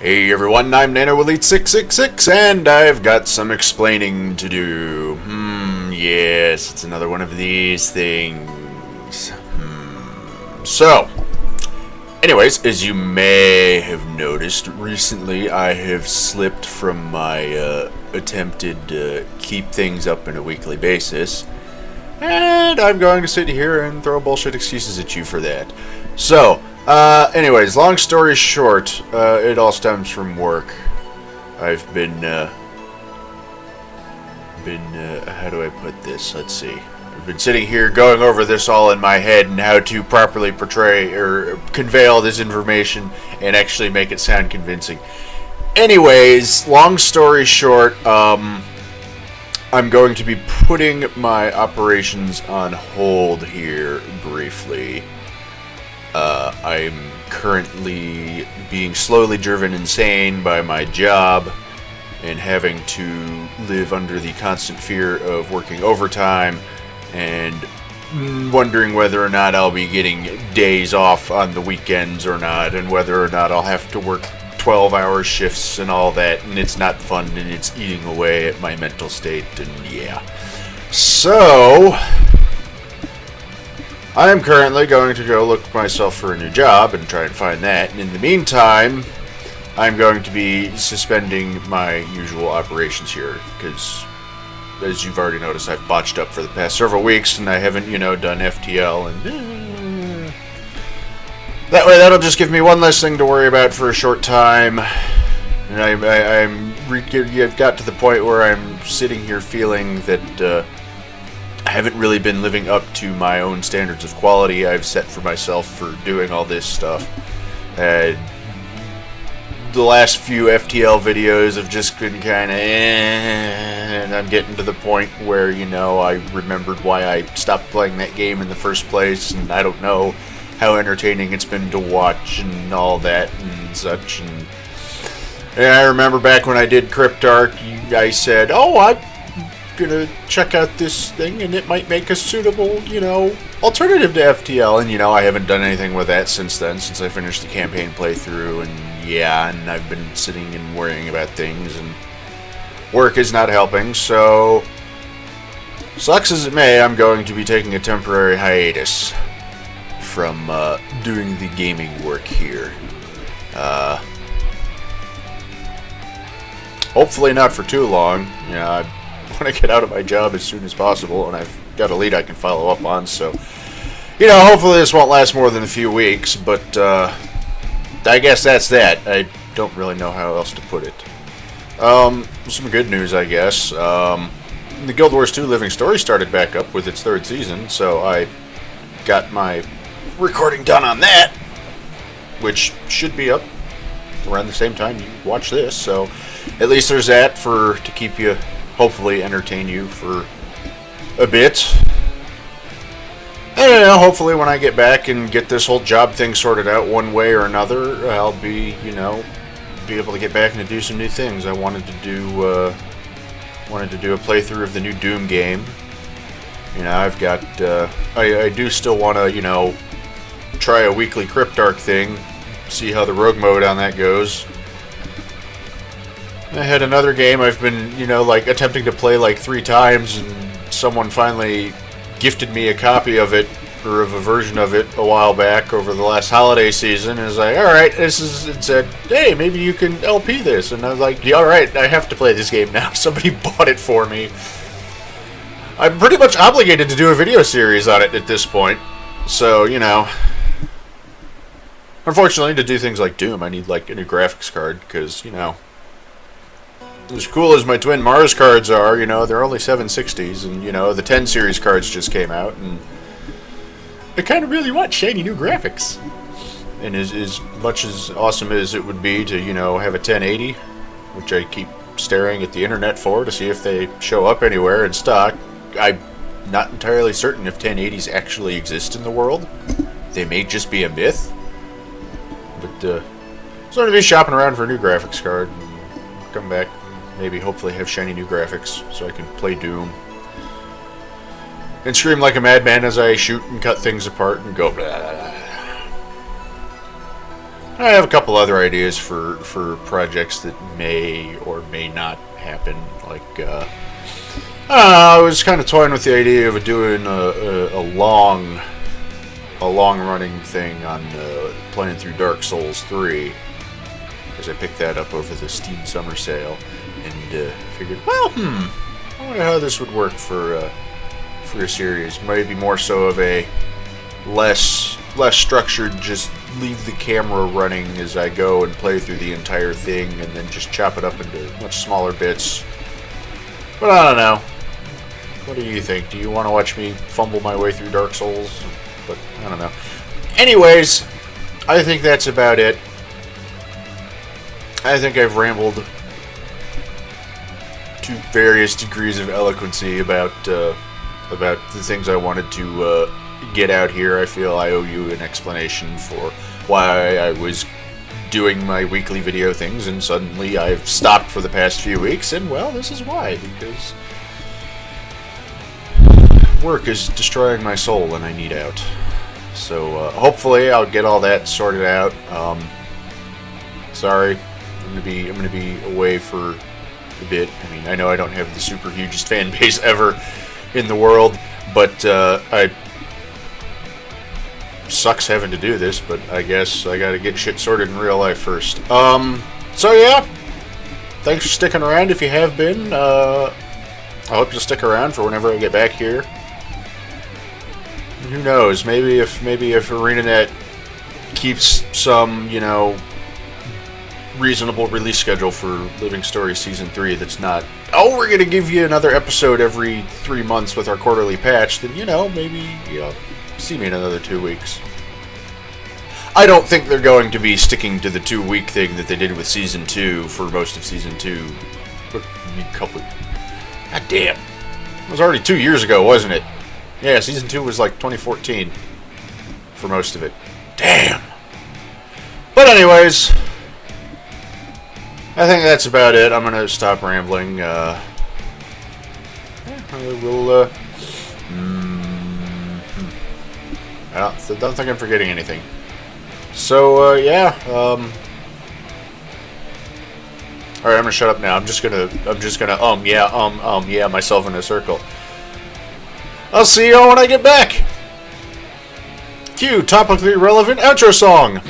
Hey everyone, I'm NanoElite666, and I've got some explaining to do. Yes, it's another one of these things. So, anyways, as you may have noticed, recently I have slipped from my attempted keep things up on a weekly basis, and I'm going to sit here and throw bullshit excuses at you for that. So, anyways, long story short, it all stems from work. I've been, how do I put this? Let's see. I've been sitting here going over this all in my head and how to properly portray or convey all this information and actually make it sound convincing. Anyways, long story short, I'm going to be putting my operations on hold here briefly. I'm currently being slowly driven insane by my job and having to live under the constant fear of working overtime and wondering whether or not I'll be getting days off on the weekends or not, and whether or not I'll have to work 12-hour shifts and all that, and it's not fun and it's eating away at my mental state, and yeah. So I am currently going to go look myself for a new job and try and find that. And in the meantime, I'm going to be suspending my usual operations here because, as you've already noticed, I've botched up for the past several weeks and I haven't, done FTL. And that way, that'll just give me one less thing to worry about for a short time. And I've got to the point where I'm sitting here feeling that I haven't really been living up to my own standards of quality I've set for myself for doing all this stuff. The last few FTL videos have just been kind of and I'm getting to the point where, I remembered why I stopped playing that game in the first place, and I don't know how entertaining it's been to watch and all that and such. And I remember back when I did Cryptark, I said, I'm gonna check out this thing and it might make a suitable, alternative to FTL, and I haven't done anything with that since then, since I finished the campaign playthrough, and I've been sitting and worrying about things, and work is not helping, so sucks as it may, I'm going to be taking a temporary hiatus from doing the gaming work here. Hopefully not for too long. I want to get out of my job as soon as possible, and I've got a lead I can follow up on, so hopefully this won't last more than a few weeks, but I guess that's that. I don't really know how else to put it. Some good news, I guess. The Guild Wars 2 Living Story started back up with its third season, so I got my recording done on that, which should be up around the same time you watch this, so at least there's that to keep you, hopefully entertain you for a bit. And hopefully when I get back and get this whole job thing sorted out one way or another, I'll be able to get back and do some new things. I wanted to do a playthrough of the new Doom game. I've got I do still want to try a weekly Cryptark thing, see how the rogue mode on that goes. I had another game I've been, attempting to play 3 times, and someone finally gifted me a copy of it, or of a version of it, a while back over the last holiday season. And I was like, alright, it said, hey, maybe you can LP this. And I was like, yeah, alright, I have to play this game now. Somebody bought it for me. I'm pretty much obligated to do a video series on it at this point. So, unfortunately, to do things like Doom, I need, a new graphics card, because, as cool as my twin Mars cards are, they're only 760s, and, the 10 series cards just came out, and I kind of really want shiny new graphics. And as much as awesome as it would be to, have a 1080, which I keep staring at the internet for to see if they show up anywhere in stock, I'm not entirely certain if 1080s actually exist in the world. They may just be a myth. But, so I'm going to be shopping around for a new graphics card, and come back, maybe hopefully have shiny new graphics so I can play Doom and scream like a madman as I shoot and cut things apart and go blah, blah, blah. I have a couple other ideas for projects that may or may not happen. Like, I was kind of toying with the idea of doing a long running thing on playing through Dark Souls 3, because I picked that up over the Steam Summer Sale, and figured, well, I wonder how this would work for a series. Maybe more so of a less structured, just leave the camera running as I go and play through the entire thing, and then just chop it up into much smaller bits. But I don't know. What do you think? Do you want to watch me fumble my way through Dark Souls? But I don't know. Anyways, I think that's about it. I think I've rambled to various degrees of eloquency about the things I wanted to get out here. I feel I owe you an explanation for why I was doing my weekly video things and suddenly I've stopped for the past few weeks, and well, this is why, because work is destroying my soul and I need out. So hopefully I'll get all that sorted out. Sorry, I'm gonna be away for a bit. I mean, I know I don't have the super hugest fan base ever in the world, but I sucks having to do this, but I guess I gotta get shit sorted in real life first. So yeah, thanks for sticking around if you have been. I hope you'll stick around for whenever I get back here. And who knows, maybe if ArenaNet keeps some, reasonable release schedule for Living Story Season 3 that's not, oh, we're gonna give you another episode every 3 months with our quarterly patch, then, maybe you'll see me in another 2 weeks. I don't think they're going to be sticking to the 2-week thing that they did with Season 2 for most of Season 2. God damn. It was already 2 years ago, wasn't it? Yeah, Season 2 was like 2014 for most of it. Damn. But anyways, I think that's about it. I'm gonna stop rambling. I will. I don't think I'm forgetting anything. So yeah. All right, I'm gonna shut up now. I'm just gonna yeah myself in a circle. I'll see y'all when I get back. Cue topically relevant outro song.